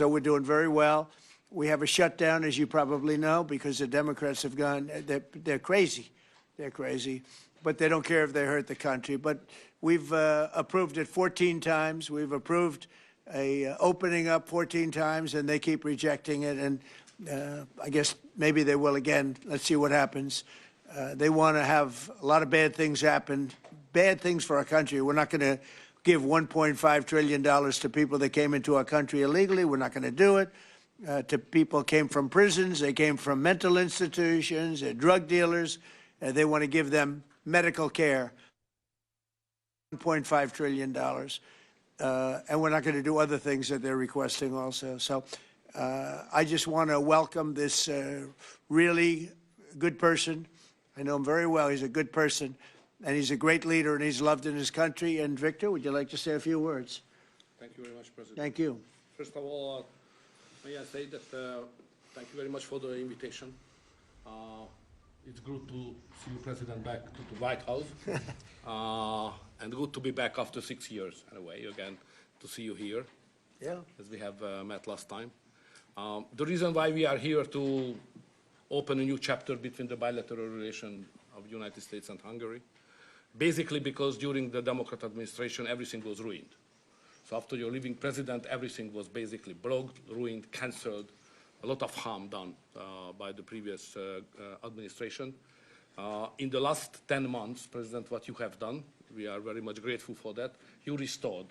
so we're doing very well. We have a shutdown, as you probably know, because the Democrats have gone, they're crazy. They're crazy, but they don't care if they hurt the country. But we've approved it 14 times. We've approved a opening up 14 times, and they keep rejecting it. And I guess maybe they will again. Let's see what happens. They want to have a lot of bad things happen, bad things for our country. We're not going to give $1.5 trillion to people that came into our country illegally. We're not going to do it. To people came from prisons, they came from mental institutions, they're drug dealers, and they want to give them medical care. $1.5 trillion. And we're not going to do other things that they're requesting also. So I just want to welcome this really good person. I know him very well. He's a good person, and he's a great leader, and he's loved in his country. And Viktor, would you like to say a few words? Thank you very much, President. Thank you. First of all, may I say that thank you very much for the invitation. It's good to see you, President, back to the White House. And good to be back after 6 years, anyway, again, to see you here, as we have met last time. The reason why we are here to open a new chapter between the bilateral relation of the United States and Hungary, basically because during the Democrat administration, everything was ruined. So after your leaving president, everything was basically blocked, ruined, cancelled, a lot of harm done by the previous administration. In the last 10 months, President, what you have done, we are very much grateful for that. You restored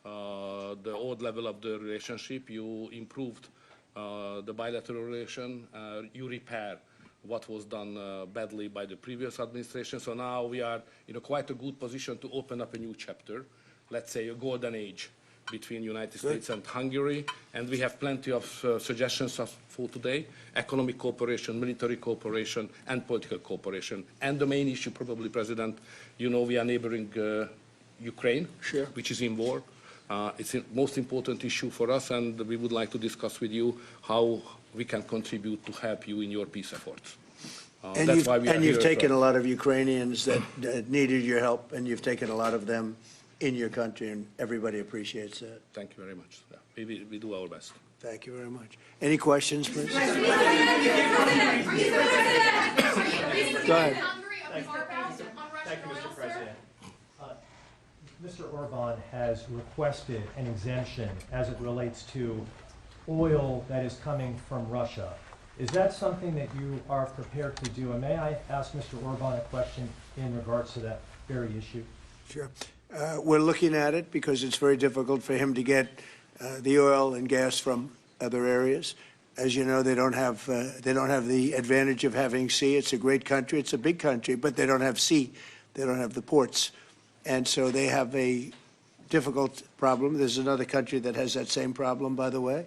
the old level of the relationship. You improved the bilateral relation. You repair what was done badly by the previous administration. So now we are in quite a good position to open up a new chapter, let's say a golden age between United States and Hungary. And we have plenty of suggestions for today: economic cooperation, military cooperation, and political cooperation. And the main issue, probably, President, you know we are neighboring Ukraine, which is in war. It's the most important issue for us, and we would like to discuss with you how we can contribute to help you in your peace efforts. And you've taken a lot of Ukrainians that needed your help, and you've taken a lot of them in your country, and everybody appreciates that. Thank you very much. Yeah, we do our best. Thank you very much. Any questions, please? Go ahead. Thank you, Mr. President. Mr. Orban has requested an exemption as it relates to oil that is coming from Russia. Is that something that you are prepared to do? And may I ask Mr. Orban a question in regards to that very issue? Sure. We're looking at it because it's very difficult for him to get the oil and gas from other areas. As you know, they don't have the advantage of having sea. It's a great country. It's a big country, but they don't have sea. They don't have the ports. And so they have a difficult problem. There's another country that has that same problem, by the way.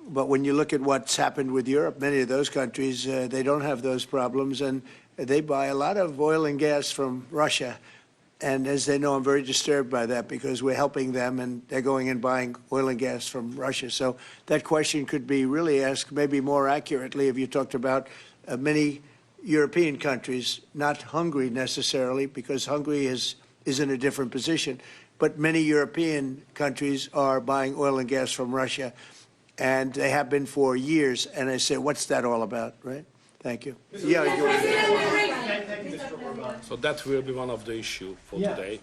But when you look at what's happened with Europe, many of those countries, they don't have those problems, and they buy a lot of oil and gas from Russia. And as they know, I'm very disturbed by that because we're helping them, and they're going and buying oil and gas from Russia. So that question could be really asked maybe more accurately if you talked about many European countries, not Hungary necessarily, because Hungary is in a different position. But many European countries are buying oil and gas from Russia, and they have been for years. And I say, what's that all about, right? Thank you. So that will be one of the issues for today,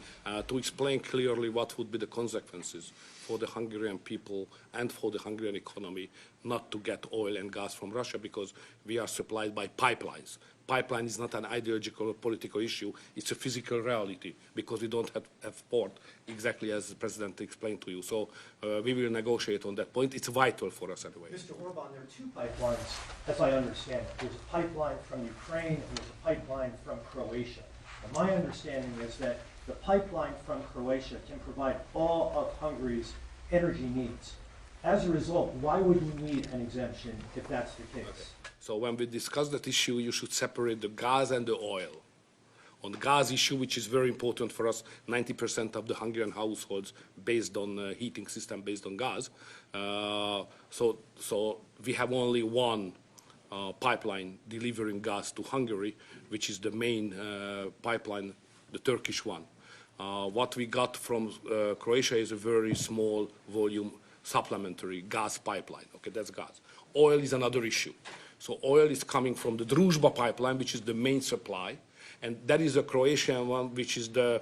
to explain clearly what would be the consequences for the Hungarian people and for the Hungarian economy not to get oil and gas from Russia, because we are supplied by pipelines. Pipeline is not an ideological or political issue. It's a physical reality because we don't have port, exactly as the President explained to you. So we will negotiate on that point. It's vital for us anyway. Mr. Orban, there are two pipelines, as I understand it. There's a pipeline from Ukraine and there's a pipeline from Croatia. And my understanding is that the pipeline from Croatia can provide all of Hungary's energy needs. As a result, why would you need an exemption if that's the case? Okay. So when we discuss that issue, you should separate the gas and the oil. On the gas issue, which is very important for us, 90% of the Hungarian households based on heating system based on gas. So we have only one pipeline delivering gas to Hungary, which is the main pipeline, the Turkish one. What we got from Croatia is a very small volume, supplementary gas pipeline. Okay, that's gas. Oil is another issue. So oil is coming from the Druzhba pipeline, which is the main supply, and that is a Croatian one, which is the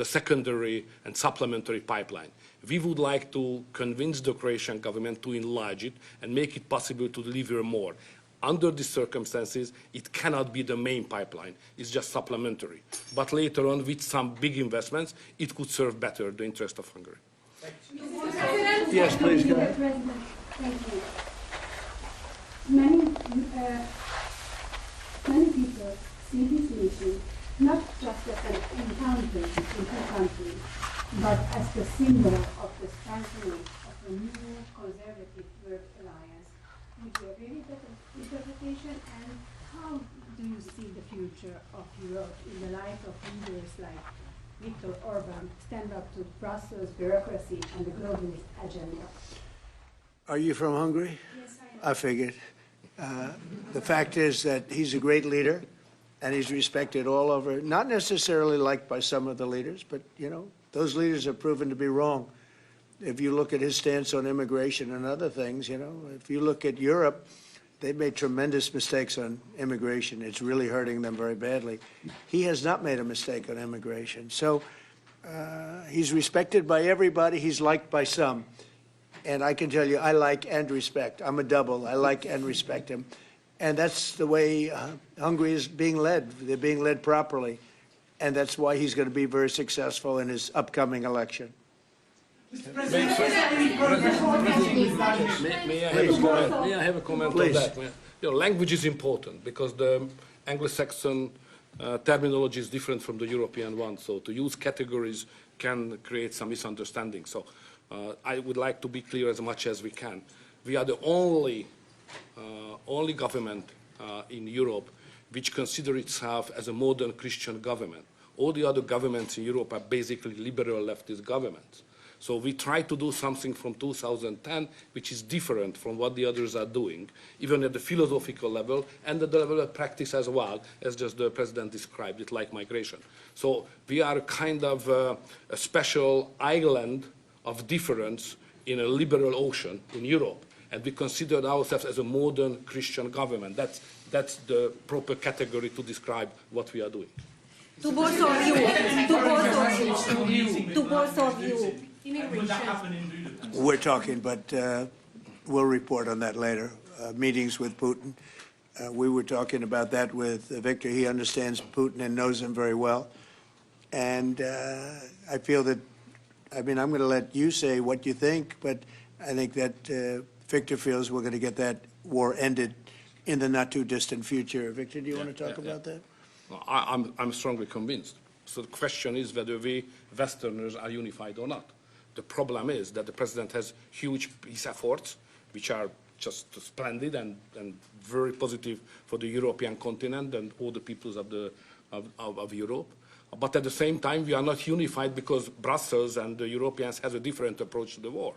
secondary and supplementary pipeline. We would like to convince the Croatian government to enlarge it and make it possible to deliver more. Under these circumstances, it cannot be the main pipeline. It's just supplementary. But later on, with some big investments, it could serve better the interest of Hungary. Yes, please, go ahead. President, thank you. Many people see this mission not just as an encounter between two countries, but as the symbol of the strengthening of a new conservative world alliance. Would you agree with that interpretation? And how do you see the future of Europe in the light of leaders like Viktor Orban stand up to Brussels bureaucracy and the globalist agenda? Are you from Hungary? Yes, I am. I figured. The fact is that he's a great leader, and he's respected all over, not necessarily liked by some of the leaders, but, you know, those leaders have proven to be wrong. If you look at his stance on immigration and other things, you know, if you look at Europe, they've made tremendous mistakes on immigration. It's really hurting them very badly. He has not made a mistake on immigration. So he's respected by everybody. He's liked by some. And I can tell you, I like and respect. I'm a double. I like and respect him. And that's the way Hungary is being led. They're being led properly. And that's why he's going to be very successful in his upcoming election. May I have a comment Please. on that? You know, language is important because the Anglo-Saxon terminology is different from the European one. So to use categories can create some misunderstanding. So I would like to be clear as much as we can. We are the only government in Europe which consider itself as a modern Christian government. All the other governments in Europe are basically liberal leftist governments. So we try to do something from 2010 which is different from what the others are doing, even at the philosophical level and at the level of practice as well, as just the President described it, like migration. So we are kind of a special island of difference in a liberal ocean in Europe. And we consider ourselves as a modern Christian government. That's the proper category to describe what we are doing. To both of you, to both of you. We're talking, but we'll report on that later. Meetings with Putin. We were talking about that with Viktor. He understands Putin and knows him very well. And I feel that, I mean, I'm going to let you say what you think, but I think that Viktor feels we're going to get that war ended in the not too distant future. Viktor, do you want to talk about that? I'm strongly convinced. So the question is whether we Westerners are unified or not. The problem is that the President has huge peace efforts, which are just splendid and very positive for the European continent and all the peoples of Europe. But at the same time, we are not unified because Brussels and the Europeans have a different approach to the war.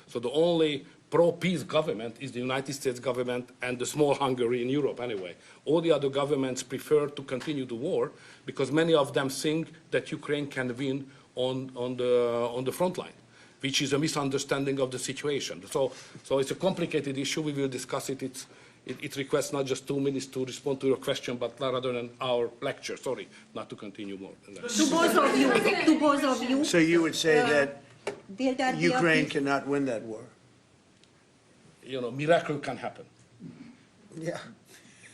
So the only pro-peace government is the United States government and the small Hungary in Europe anyway. All the other governments prefer to continue the war because many of them think that Ukraine can win on the front line, which is a misunderstanding of the situation. So it's a complicated issue. We will discuss it. It requests not just 2 minutes to respond to your question, but rather than our lecture. Sorry, not to continue more than that. To both of you. So you would say that Will there be a Ukraine peace? cannot win that war? You know, miracle can happen. Yeah,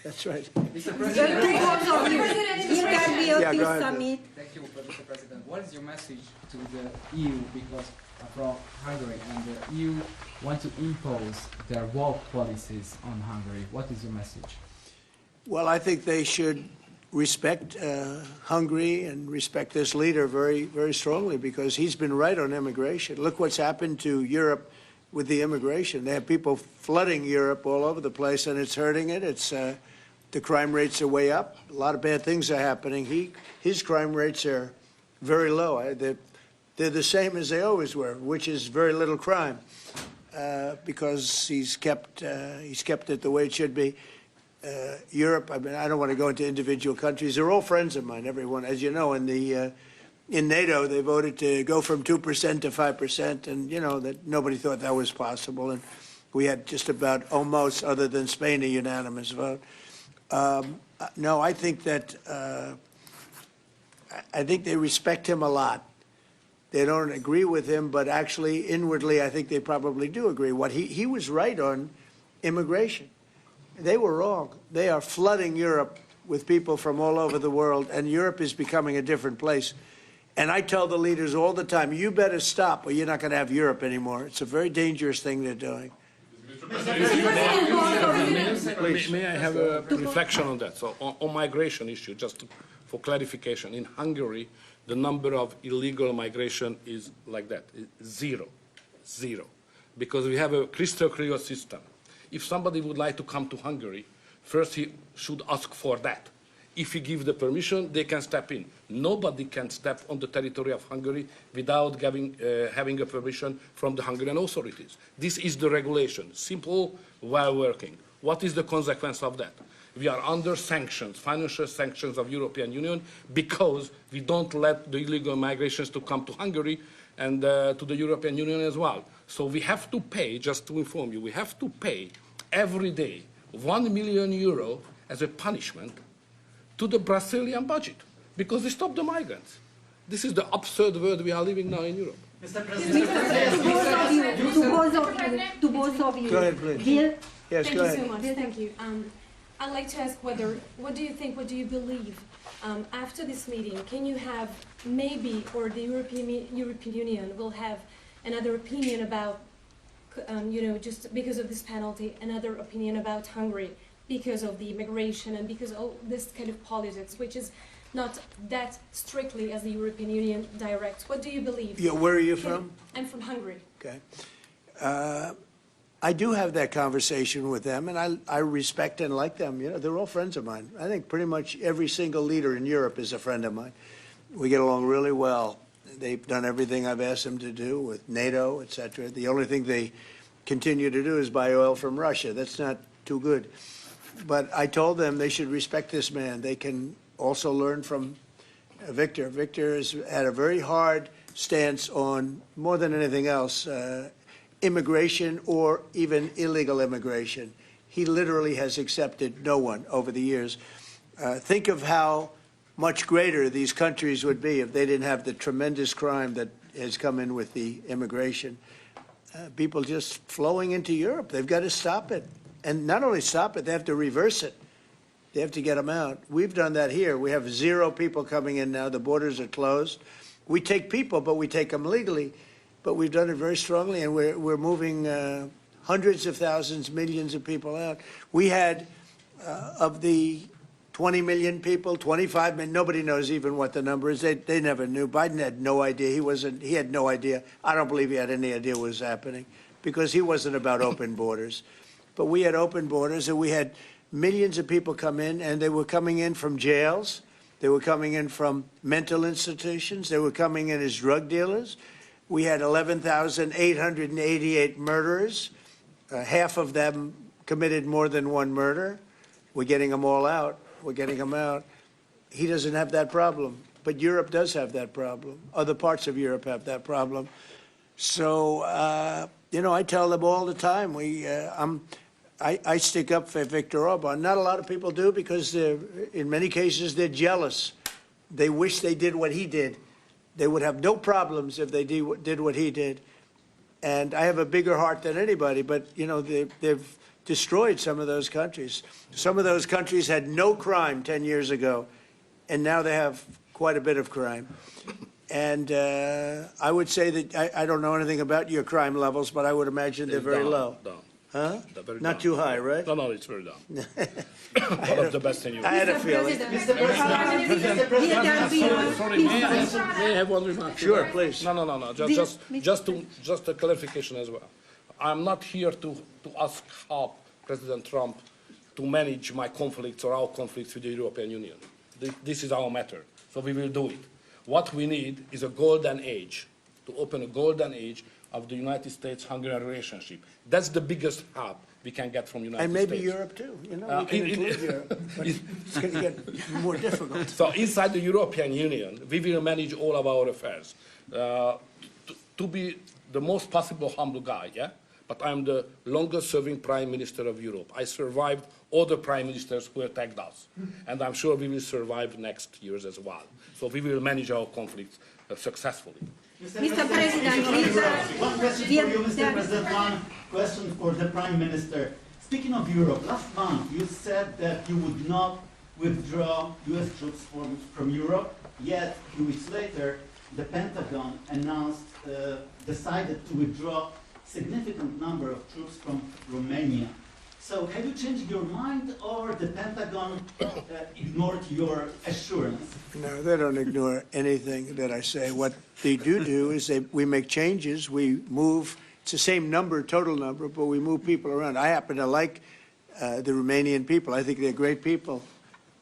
that's right. To both of you. Will there be a Yeah, go peace ahead. summit? Thank you, Mr. President. What is your message to the EU? Because from Hungary and the EU want to impose their woke policies on Hungary. What is your message? Well, I think they should respect Hungary and respect this leader very, very strongly because he's been right on immigration. Look what's happened to Europe with the immigration. They have people flooding Europe all over the place, and it's hurting it. It's the crime rates are way up. A lot of bad things are happening. His crime rates are very low. They're the same as they always were, which is very little crime because he's kept it the way it should be. Europe, I mean, I don't want to go into individual countries. They're all friends of mine, everyone. As you know, in the in NATO, they voted to go from 2% to 5%, and, you know, that nobody thought that was possible. And we had just about almost, other than Spain, a unanimous vote. No, I think that, I think they respect him a lot. They don't agree with him, but actually, inwardly, I think they probably do agree. He was right on immigration. They were wrong. They are flooding Europe with people from all over the world, and Europe is becoming a different place. And I tell the leaders all the time, you better stop or you're not going to have Europe anymore. It's a very dangerous thing they're doing. May I have a reflection on that? So on migration issue, just for clarification, in Hungary, the number of illegal migration is like that, zero, because we have a crystal clear system. If somebody would like to come to Hungary, first he should ask for that. If he gives the permission, they can step in. Nobody can step on the territory of Hungary without having a permission from the Hungarian authorities. This is the regulation, simple, well working. What is the consequence of that? We are under sanctions, financial sanctions of European Union, because we don't let the illegal migrations to come to Hungary and to the European Union as well. So we have to pay, just to inform you, we have to pay every day €1 million as a punishment to the Brazilian budget, because we stop the migrants. This is the absurd world we are living now in Europe. To both of you. Go ahead, please. Bill, Yes, Thank go you ahead. so much. Thank you. I'd like to ask what do you think, what do you believe after this meeting? Can you have maybe, or the European Union will have another opinion about, just because of this penalty, another opinion about Hungary because of the immigration and because of this kind of politics, which is not that strictly as the European Union directs. What do you believe? Yeah, where are you from? I'm from Hungary. Okay. I do have that conversation with them, and I respect and like them. You know, they're all friends of mine. I think pretty much every single leader in Europe is a friend of mine. We get along really well. They've done everything I've asked them to do with NATO, et cetera. The only thing they continue to do is buy oil from Russia. That's not too good. But I told them they should respect this man. They can also learn from Viktor. Viktor has had a very hard stance on, more than anything else, immigration or even illegal immigration. He literally has accepted no one over the years. Think of how much greater these countries would be if they didn't have the tremendous crime that has come in with the immigration. People just flowing into Europe. They've got to stop it. And not only stop it, they have to reverse it. They have to get them out. We've done that here. We have 0 people coming in now. The borders are closed. We take people, but we take them legally. But we've done it very strongly, and we're moving hundreds of thousands, millions of people out. We had, of the 20 million people, 25 million, nobody knows even what the number is. They never knew. Biden had no idea. He had no idea. I don't believe he had any idea what was happening, because he wasn't about open borders. But we had open borders, and we had millions of people come in, and they were coming in from jails. They were coming in from mental institutions. They were coming in as drug dealers. We had 11,888 murderers. Half of them committed more than one murder. We're getting them all out. We're getting them out. He doesn't have that problem, but Europe does have that problem. Other parts of Europe have that problem. So, I tell them all the time, I stick up for Viktor Orban. Not a lot of people do, because in many cases they're jealous. They wish they did what he did. They would have no problems if they did what he did. And I have a bigger heart than anybody, but, they've destroyed some of those countries. Some of those countries had no crime 10 years ago, and now they have quite a bit of crime. And I would say that I don't know anything about your crime levels, but I would imagine they're very low. Down. Huh? Very Not down. too high, right? No, it's very down. One of the best in Europe. I had a feeling. Sorry, may I have one remark? Sure, please. No. Just a clarification as well. I'm not here to ask how President Trump to manage my conflicts or our conflicts with the European Union. This is our matter, so we will do it. What we need is a golden age, to open a golden age of the United States-Hungary relationship. That's the biggest help we can get from the United And States. maybe Europe too, you know, we can include Europe, but it's going to get more difficult. So inside the European Union, we will manage all of our affairs. To be the most possible humble guy, yeah? But I'm the longest-serving Prime Minister of Europe. I survived all the Prime Ministers who attacked us. And I'm sure we will survive next years as well. So we will manage our conflicts successfully. Mr. President, please. One question for you, Mr. President. One question for the Prime Minister. Speaking of Europe, last month you said that you would not withdraw U.S. troops from Europe, yet 2 weeks later, the Pentagon announced, decided to withdraw significant number of troops from Romania. So have you changed your mind, or the Pentagon ignored your assurance? No, they don't ignore anything that I say. What they do is we make changes, we move. It's the same number, total number, but we move people around. I happen to like the Romanian people. I think they're great people.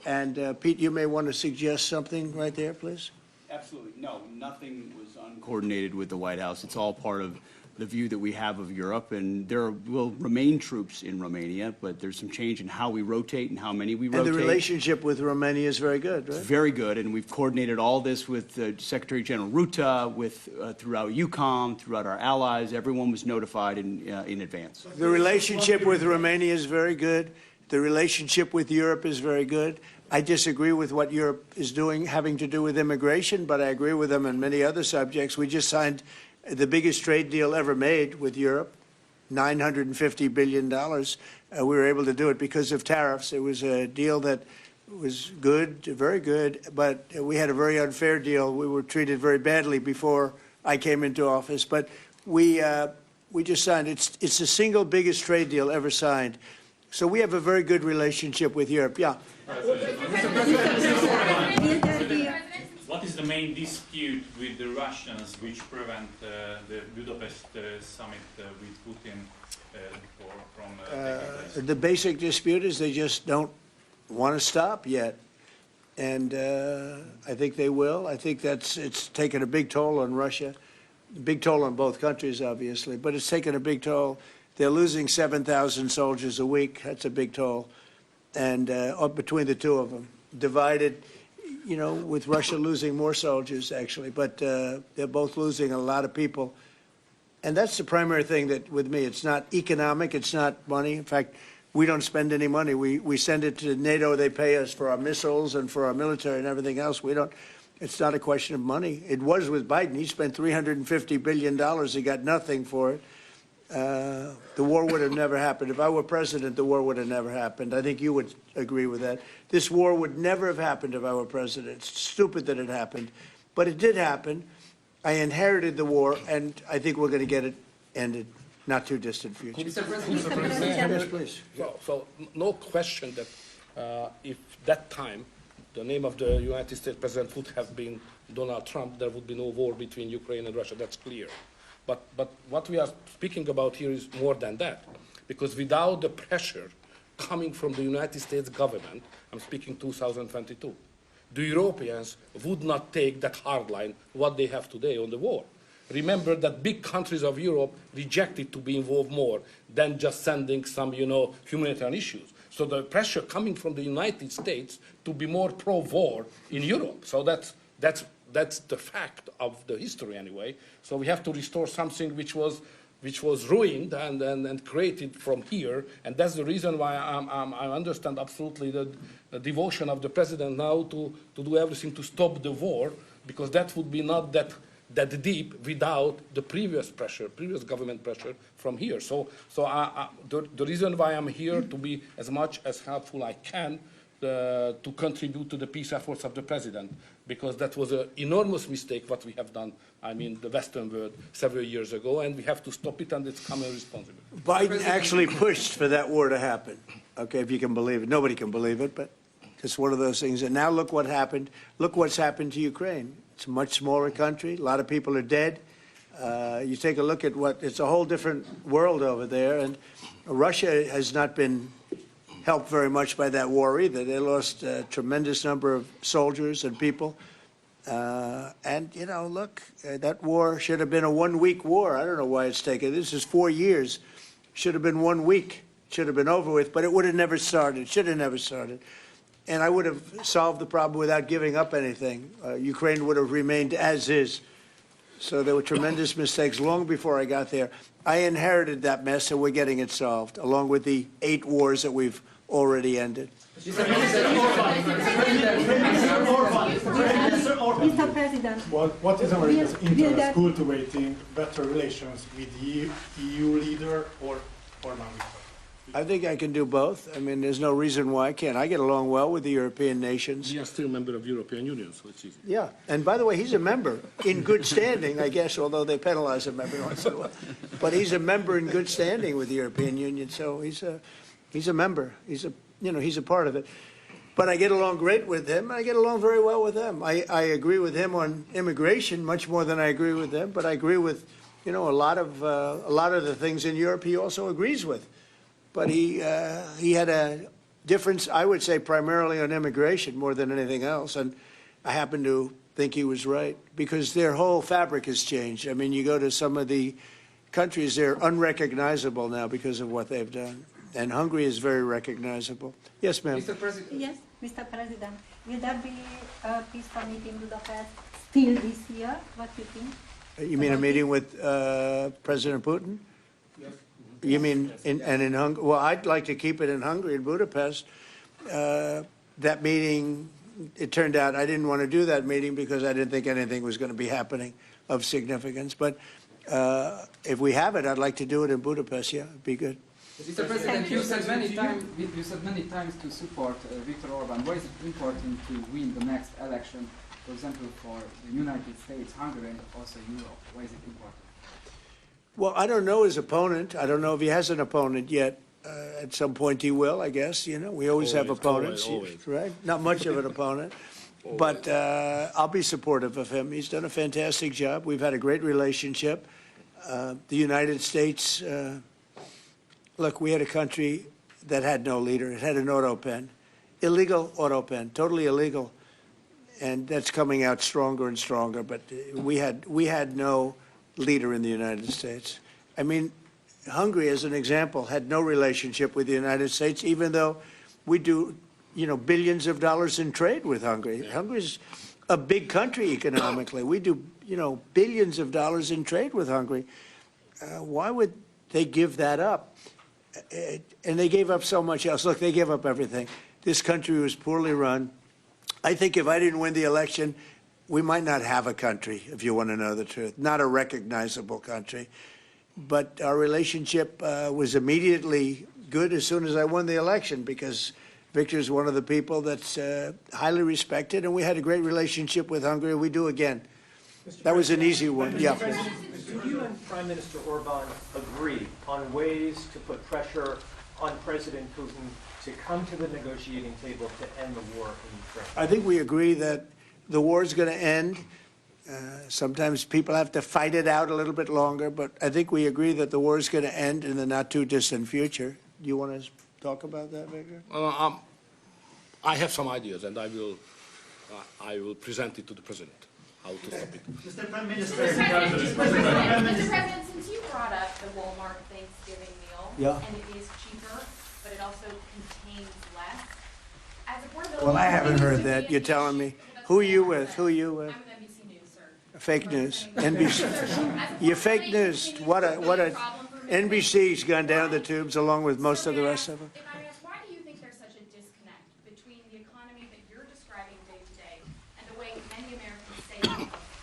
And Pete, you may want to suggest something right there, please. Absolutely. No, nothing was uncoordinated with the White House. It's all part of the view that we have of Europe, and there will remain troops in Romania, but there's some change in how we rotate and how many we rotate. And the relationship with Romania is very good, right? It's very good, and we've coordinated all this with Secretary General Ruta, with throughout EUCOM, throughout our allies. Everyone was notified in advance. The relationship with Romania is very good. The relationship with Europe is very good. I disagree with what Europe is doing, having to do with immigration, but I agree with them on many other subjects. We just signed the biggest trade deal ever made with Europe, $950 billion. We were able to do it because of tariffs. It was a deal that was good, very good, but we had a very unfair deal. We were treated very badly before I came into office, but we just signed. It's the single biggest trade deal ever signed. So we have a very good relationship with Europe. Yeah. What is the main dispute with the Russians which prevent the Budapest summit with Putin from taking place? The basic dispute is they just don't want to stop yet. And I think they will. I think it's taken a big toll on Russia, a big toll on both countries, obviously, but it's taken a big toll. They're losing 7,000 soldiers a week. That's a big toll. And between the two of them, divided, you know, with Russia losing more soldiers, actually. But they're both losing a lot of people. And that's the primary thing that, with me, it's not economic, it's not money. In fact, we don't spend any money. We send it to NATO. They pay us for our missiles and for our military and everything else. We don't. It's not a question of money. It was with Biden. He spent $350 billion. He got nothing for it. The war would have never happened. If I were president, the war would have never happened. I think you would agree with that. This war would never have happened if I were president. It's stupid that it happened. But it did happen. I inherited the war, and I think we're going to get it ended. Not too distant future. Yes, please. So no question that if that time the name of the United States president would have been Donald Trump, there would be no war between Ukraine and Russia. That's clear. But what we are speaking about here is more than that, because without the pressure coming from the United States government, I'm speaking 2022, the Europeans would not take that hard line what they have today on the war. Remember that big countries of Europe rejected to be involved more than just sending some, humanitarian issues. So the pressure coming from the United States to be more pro-war in Europe. So that's the fact of the history anyway. So we have to restore something which was ruined and created from here. And that's the reason why I understand absolutely the devotion of the president now to do everything to stop the war, because that would be not that deep without the previous government pressure from here. So the reason why I'm here to be as much as helpful I can to contribute to the peace efforts of the president, because that was an enormous mistake what we have done, the Western world several years ago, and we have to stop it, and it's common responsibility. Biden actually pushed for that war to happen, okay, if you can believe it. Nobody can believe it, but it's one of those things. And now look what happened. Look what's happened to Ukraine. It's a much smaller country. A lot of people are dead. You take a look at it's a whole different world over there, and Russia has not been helped very much by that war either. They lost a tremendous number of soldiers and people. And, you know, look, that war should have been a one-week war. I don't know why it's taken. This is 4 years. Should have been 1 week. Should have been over with, but it would have never started. Should have never started. And I would have solved the problem without giving up anything. Ukraine would have remained as is. So there were tremendous mistakes long before I got there. I inherited that mess, and we're getting it solved, along with the 8 wars that we've already ended. Mr. President, What is America's will interest that- cultivating better relations with the EU leader or Orban Viktor? I think I can do both. I mean, there's no reason why I can't. I get along well with the European nations. We are still a member of European Union, so it's easy. Yeah, and by the way, he's a member in good standing, I guess, although they penalize him every once in a while. But he's a member in good standing with the European Union, so he's a member. He's a part of it. But I get along great with him, and I get along very well with them. I agree with him on immigration much more than I agree with them, but I agree with, a lot of the things in Europe he also agrees with. But he had a difference, I would say, primarily on immigration more than anything else. And I happen to think he was right because their whole fabric has changed. I mean, you go to some of the countries, they're unrecognizable now because of what they've done. And Hungary is very recognizable. Yes, ma'am. Mr. President. yes, Mr. President, will there be a peaceful meeting in Budapest still this year? What do you think? You mean a meeting with President Putin? Yes. You mean in Hungary? Well, I'd like to keep it in Hungary, in Budapest. That meeting, it turned out I didn't want to do that meeting because I didn't think anything was going to be happening of significance. But if we have it, I'd like to do it in Budapest. Yeah, it'd be good. Mr. President, you said many times to support Viktor Orban. Why is it important to win the next election, for example, for the United States, Hungary, and also Europe? Why is it important? Well, I don't know his opponent. I don't know if he has an opponent yet. At some point he will, I guess. We always have opponents, always. right? Not much of an opponent. But I'll be supportive of him. He's done a fantastic job. We've had a great relationship. The United States, look, we had a country that had no leader. It had an auto pen, illegal auto pen, totally illegal. And that's coming out stronger and stronger. But we had no leader in the United States. I mean, Hungary, as an example, had no relationship with the United States, even though we do, billions of dollars in trade with Hungary. Yeah. Hungary's a big country economically. We do, billions of dollars in trade with Hungary. Why would they give that up? And they gave up so much else. Look, they gave up everything. This country was poorly run. I think if I didn't win the election, we might not have a country, if you want to know the truth, not a recognizable country. But our relationship was immediately good as soon as I won the election because Viktor's one of the people that's highly respected, and we had a great relationship with Hungary. We do again. That was an easy one. Yeah. Do you and Prime Minister Orban agree on ways to put pressure on President Putin to come to the negotiating table to end the war in Ukraine? I think we agree that the war is going to end. Sometimes people have to fight it out a little bit longer, but I think we agree that the war is going to end in the not-too-distant future. Do you want to talk about that, Viktor? I have some ideas, and I will present it to the President, how to stop it. Mr. Prime Minister. Mr. President, since you brought up the Walmart Thanksgiving meal, Yeah. and it is cheaper, but it also contains less, as affordability... Well, I haven't heard that. You're telling me. Who are you with? Who are you with? I'm with NBC News, sir. Fake news. NBC. You're fake news. What a NBC's gone down the tubes along with most of the rest of them. If I ask, why do you think there's such a disconnect between the economy that you're describing day to day and the way many Americans say they're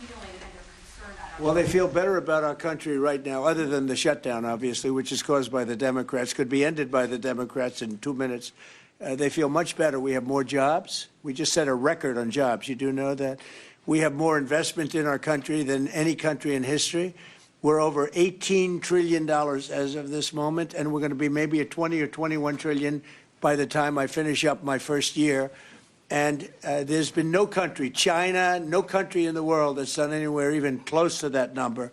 feeling and they're concerned about? Well, they feel better about our country right now, other than the shutdown, obviously, which is caused by the Democrats, could be ended by the Democrats in 2 minutes. They feel much better. We have more jobs. We just set a record on jobs. You do know that. We have more investment in our country than any country in history. We're over $18 trillion as of this moment, and we're going to be maybe at 20 or 21 trillion by the time I finish up my first year. And there's been no country, China, no country in the world that's done anywhere even close to that number.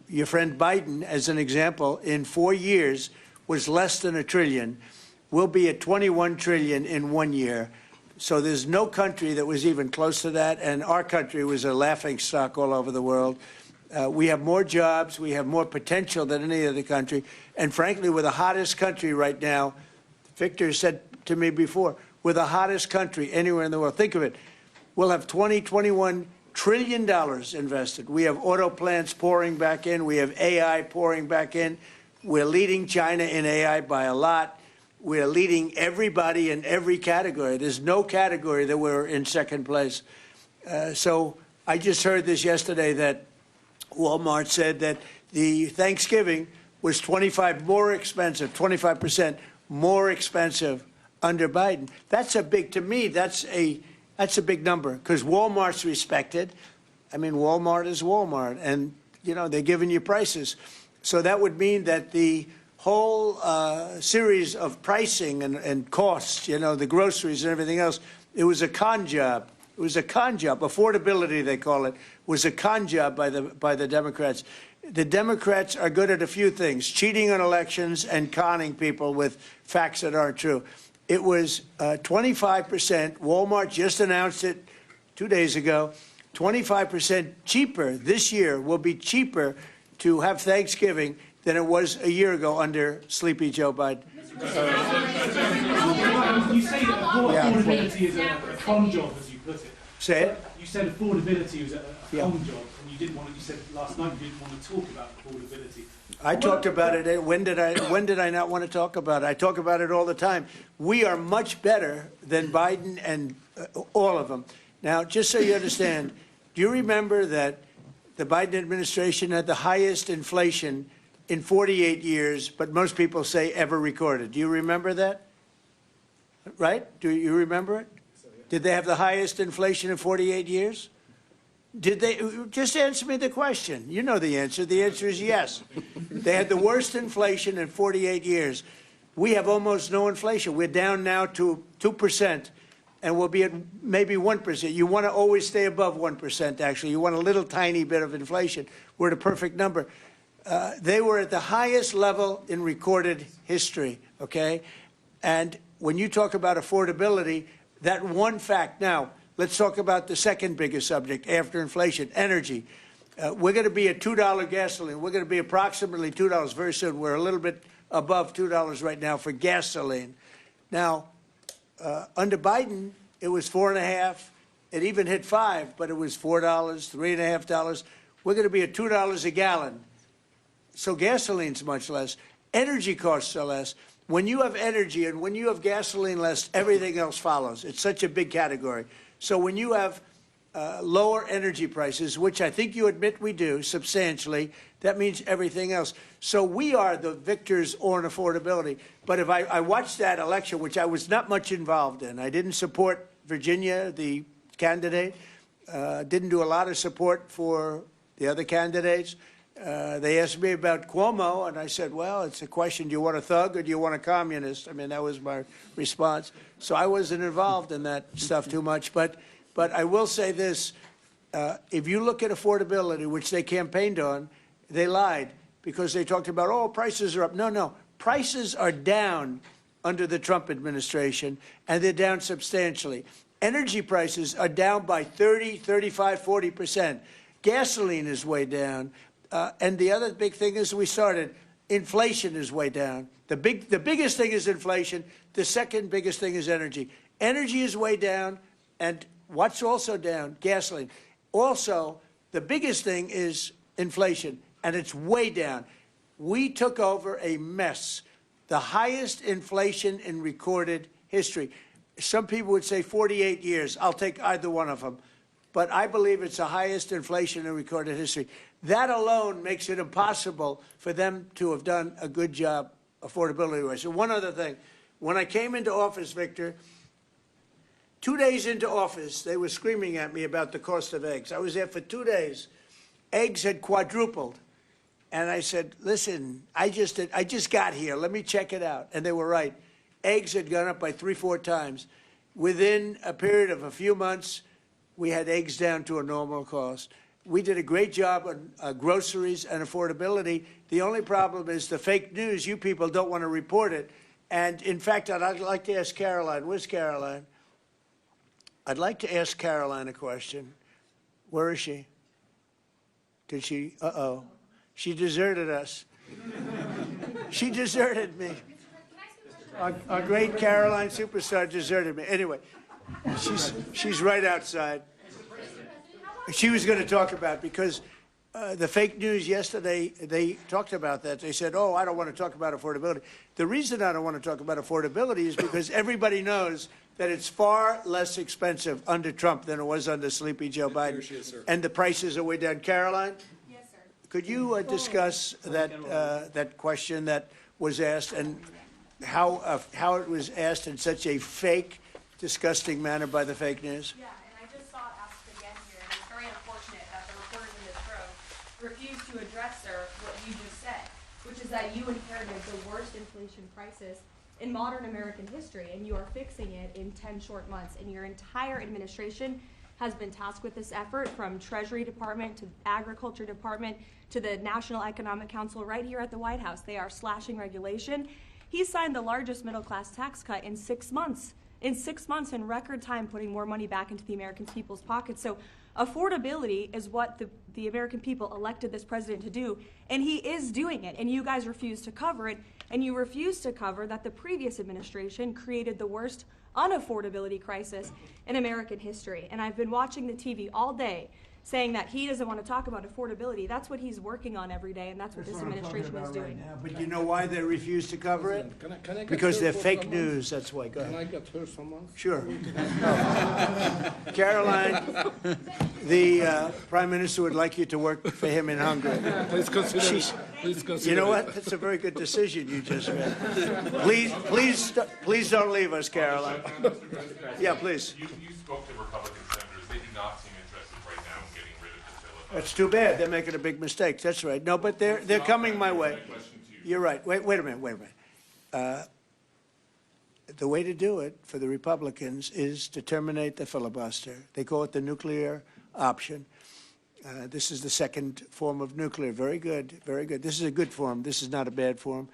Your friend Biden, as an example, in 4 years was less than $1 trillion. We'll be at 21 trillion in 1 year. So there's no country that was even close to that, and our country was a laughing stock all over the world. We have more jobs, we have more potential than any other country, and frankly, we're the hottest country right now. Victor said to me before, we're the hottest country anywhere in the world. Think of it. We'll have $21 trillion invested. We have auto plants pouring back in. We have AI pouring back in. We're leading China in AI by a lot. We're leading everybody in every category. There's no category that we're in second place. So I just heard this yesterday that Walmart said that the Thanksgiving was 25% more expensive under Biden. That's a big, to me, that's a big number, because Walmart's respected. I mean, Walmart is Walmart, and, you know, they're giving you prices. So that would mean that the whole series of pricing and costs, you know, the groceries and everything else, it was a con job. It was a con job. Affordability, they call it, was a con job by the Democrats. The Democrats are good at a few things: cheating on elections and conning people with facts that aren't true. It was 25%. Walmart just announced it 2 days ago. 25% cheaper this year, will be cheaper to have Thanksgiving than it was a year ago under Sleepy Joe Biden. You say that affordability is a con job, as you put it. Say it. You said affordability was a con job, and you didn't want to. You said last night you didn't want to talk about affordability. I talked about it. When did I not want to talk about it? I talk about it all the time. We are much better than Biden and all of them. Now, just so you understand, do you remember that the Biden administration had the highest inflation in 48 years, but most people say ever recorded? Do you remember that? Right? Do you remember it? Did they have the highest inflation in 48 years? Did they? Just answer me the question. You know the answer. The answer is yes. They had the worst inflation in 48 years. We have almost no inflation. We're down now to 2%, and we'll be at maybe 1%. You want to always stay above 1%, actually. You want a little tiny bit of inflation. We're at a perfect number. They were at the highest level in recorded history, okay? And when you talk about affordability, that one fact. Now, let's talk about the second biggest subject after inflation, energy. We're going to be at $2 gasoline. We're going to be approximately $2 very soon. We're a little bit above $2 right now for gasoline. Now, under Biden, it was $4.50. It even hit $5, but it was $4, $3.50. We're going to be at $2 a gallon. So gasoline's much less. Energy costs are less. When you have energy and when you have gasoline less, everything else follows. It's such a big category. So when you have lower energy prices, which I think you admit we do substantially, that means everything else. So we are the victors on affordability. But if I watched that election, which I was not much involved in, I didn't support Virginia, the candidate, didn't do a lot of support for the other candidates. They asked me about Cuomo, and I said, well, it's a question, do you want a thug or do you want a communist? I mean, that was my response. So I wasn't involved in that stuff too much. But I will say this, if you look at affordability, which they campaigned on, they lied because they talked about, oh, prices are up. No, prices are down under the Trump administration, and they're down substantially. Energy prices are down by 30, 35, 40%. Gasoline is way down. And the other big thing is inflation is way down. The biggest thing is inflation. The second biggest thing is energy. Energy is way down, and what's also down? Gasoline. Also, the biggest thing is inflation, and it's way down. We took over a mess, the highest inflation in recorded history. Some people would say 48 years. I'll take either one of them. But I believe it's the highest inflation in recorded history. That alone makes it impossible for them to have done a good job affordability-wise. So one other thing. When I came into office, Victor, 2 days into office, they were screaming at me about the cost of eggs. I was there for 2 days. Eggs had quadrupled. And I said, listen, I just got here. Let me check it out. And they were right. Eggs had gone up by 3-4 times. Within a period of a few months, we had eggs down to a normal cost. We did a great job on groceries and affordability. The only problem is the fake news. You people don't want to report it. And in fact, I'd like to ask Caroline. Where's Caroline? I'd like to ask Caroline a question. Where is she? Did she? Uh-oh. She deserted us. She deserted me. Our great Caroline superstar deserted me. Anyway, she's right outside. She was going to talk about, because the fake news yesterday, they talked about that. They said, oh, I don't want to talk about affordability. The reason I don't want to talk about affordability is because everybody knows that it's far less expensive under Trump than it was under Sleepy Joe Biden. And the prices are way down. Caroline? Yes, sir. Could you discuss that, that question that was asked, and how it was asked in such a fake, disgusting manner by the fake news? Yeah, and I just saw it asked again here, and it's very unfortunate that the reporters in this room refuse to address, sir, what you just said, which is that you inherited the worst inflation crisis in modern American history, and you are fixing it in 10 short months. And your entire administration has been tasked with this effort, from Treasury Department to Agriculture Department to the National Economic Council right here at the White House. They are slashing regulation. He signed the largest middle-class tax cut in 6 months. In 6 months, in record time, putting more money back into the American people's pockets. So affordability is what the American people elected this president to do, and he is doing it, and you guys refuse to cover it, and you refuse to cover that the previous administration created the worst unaffordability crisis in American history. And I've been watching the TV all day saying that he doesn't want to talk about affordability. That's what he's working on every day, and that's what this administration is doing. Right now. But you know why they refuse to cover it? Can I get Because her they're for fake someone? news. That's why. Go Can I ahead. get her someone? Sure. Caroline, the Prime Minister would like you to work for him in Hungary. Please consider. Please consider. You know what? That's a very good decision you just made. Please don't leave us, Caroline. Yeah, please. You spoke to Republican senators. They do not seem interested right now in getting rid of the filibuster. That's too bad. They're making a big mistake. That's right. No, but they're coming my way. You're right. Wait a minute. The way to do it for the Republicans is to terminate the filibuster. They call it the nuclear option. This is the second form of nuclear. Very good, very good. This is a good form. This is not a bad form.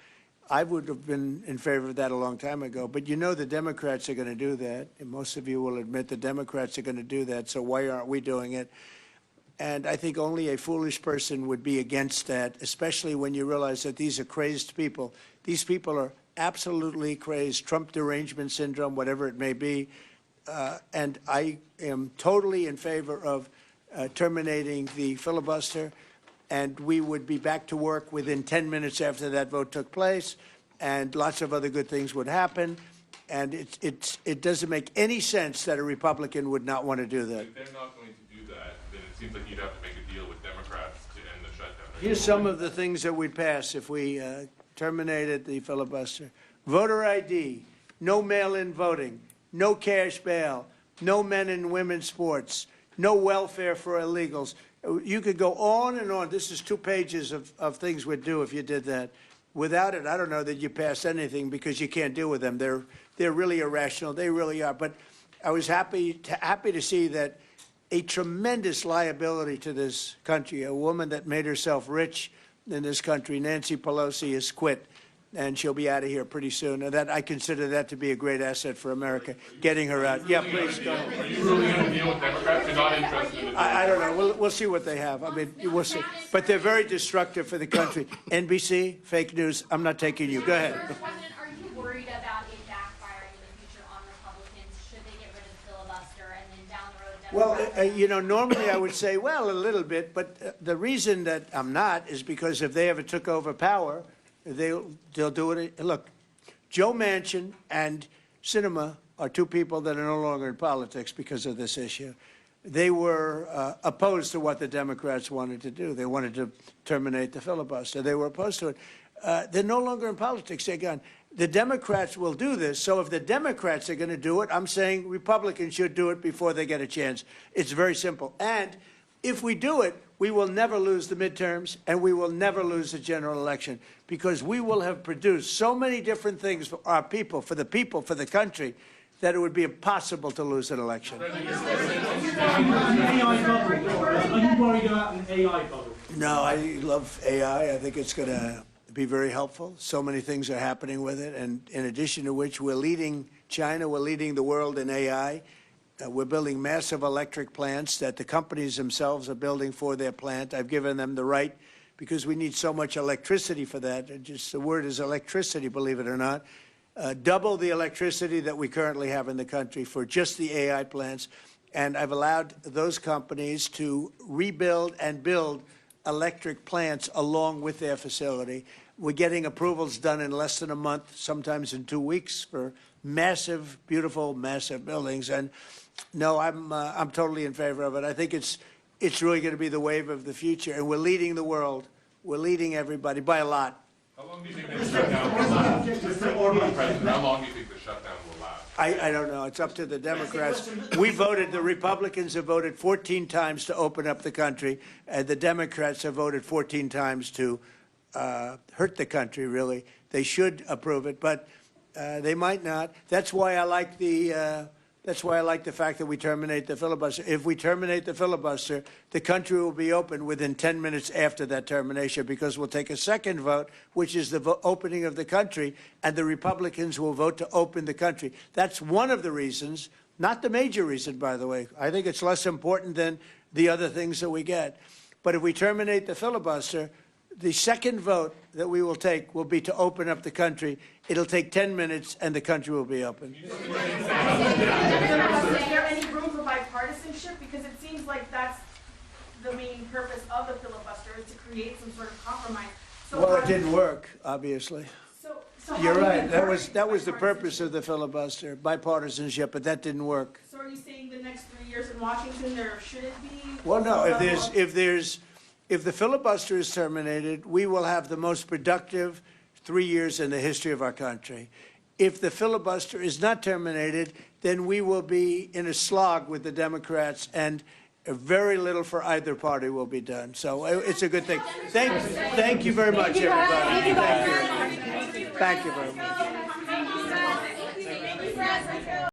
I would have been in favor of that a long time ago. But you know the Democrats are going to do that. And most of you will admit the Democrats are going to do that. So why aren't we doing it? And I think only a foolish person would be against that, especially when you realize that these are crazed people. These people are absolutely crazed, Trump derangement syndrome, whatever it may be. And I am totally in favor of terminating the filibuster, and we would be back to work within 10 minutes after that vote took place, and lots of other good things would happen. And it doesn't make any sense that a Republican would not want to do that. If they're not going to do that, then it seems like you'd have to make a deal with Democrats to end the shutdown. Here's some of the things that we'd pass if we terminated the filibuster. Voter ID, no mail-in voting, no cash bail, no men and women's sports, no welfare for illegals. You could go on and on. This is 2 pages of things we'd do if you did that. Without it, I don't know that you pass anything, because you can't deal with them. They're really irrational. They really are. But I was happy to see that a tremendous liability to this country, a woman that made herself rich in this country, Nancy Pelosi, has quit, and she'll be out of here pretty soon. And that, I consider that to be a great asset for America, getting her out. Yeah, please go. Are you really going to deal with Democrats? You're not interested in it? I don't know. We'll see what they have. I mean, we'll see. But they're very destructive for the country. NBC, fake news. I'm not taking you. Go ahead. Mr. President, are you worried about it backfiring in the future on Republicans? Should they get rid of the filibuster, and then down the road, Democrats? Well, you know, normally I would say, well, a little bit. But the reason that I'm not is because if they ever took over power, they'll do it. Look, Joe Manchin and Sinema are 2 people that are no longer in politics because of this issue. They were opposed to what the Democrats wanted to do. They wanted to terminate the filibuster. They were opposed to it. They're no longer in politics. They're gone. The Democrats will do this. So if the Democrats are going to do it, I'm saying Republicans should do it before they get a chance. It's very simple. And if we do it, we will never lose the midterms, and we will never lose the general election, because we will have produced so many different things for our people, for the country, that it would be impossible to lose an election. Are you worried about an AI bubble? No, I love AI. I think it's going to be very helpful. So many things are happening with it, and in addition to which, we're leading China, we're leading the world in AI. We're building massive electric plants that the companies themselves are building for their plant. I've given them the right because we need so much electricity for that. Just the word is electricity, believe it or not. Double the electricity that we currently have in the country for just the AI plants. And I've allowed those companies to rebuild and build electric plants along with their facility. We're getting approvals done in less than a month, sometimes in 2 weeks, for massive, beautiful, massive buildings. And no, I'm totally in favor of it. I think it's really going to be the wave of the future, and we're leading the world. We're leading everybody by a lot. How long do you think the shutdown will last? Mr. Orban, President, how long do you think the shutdown will last? I don't know. It's up to the Democrats. We voted, the Republicans have voted 14 times to open up the country, and the Democrats have voted 14 times to hurt the country, really. They should approve it, but they might not. That's why I like the fact that we terminate the filibuster. If we terminate the filibuster, the country will be open within 10 minutes after that termination, because we'll take a second vote, which is the opening of the country, and the Republicans will vote to open the country. That's one of the reasons, not the major reason, by the way. I think it's less important than the other things that we get. But if we terminate the filibuster, the second vote that we will take will be to open up the country. It'll take 10 minutes, and the country will be open. Is there any room for bipartisanship? Because it seems like that's the main purpose of the filibuster, is to create some sort of compromise. So Well, it didn't work, obviously. So how You're do you right. That encourage was the purpose bipartisanship? of the filibuster, bipartisanship, but that didn't work. So are you saying the next 3 years in Washington there shouldn't be? Well, no. If the filibuster is terminated, we will have the most productive 3 years in the history of our country. If the filibuster is not terminated, then we will be in a slog with the Democrats, and very little for either party will be done. So it's a good thing. Thank you very much, everybody. Thank you very much.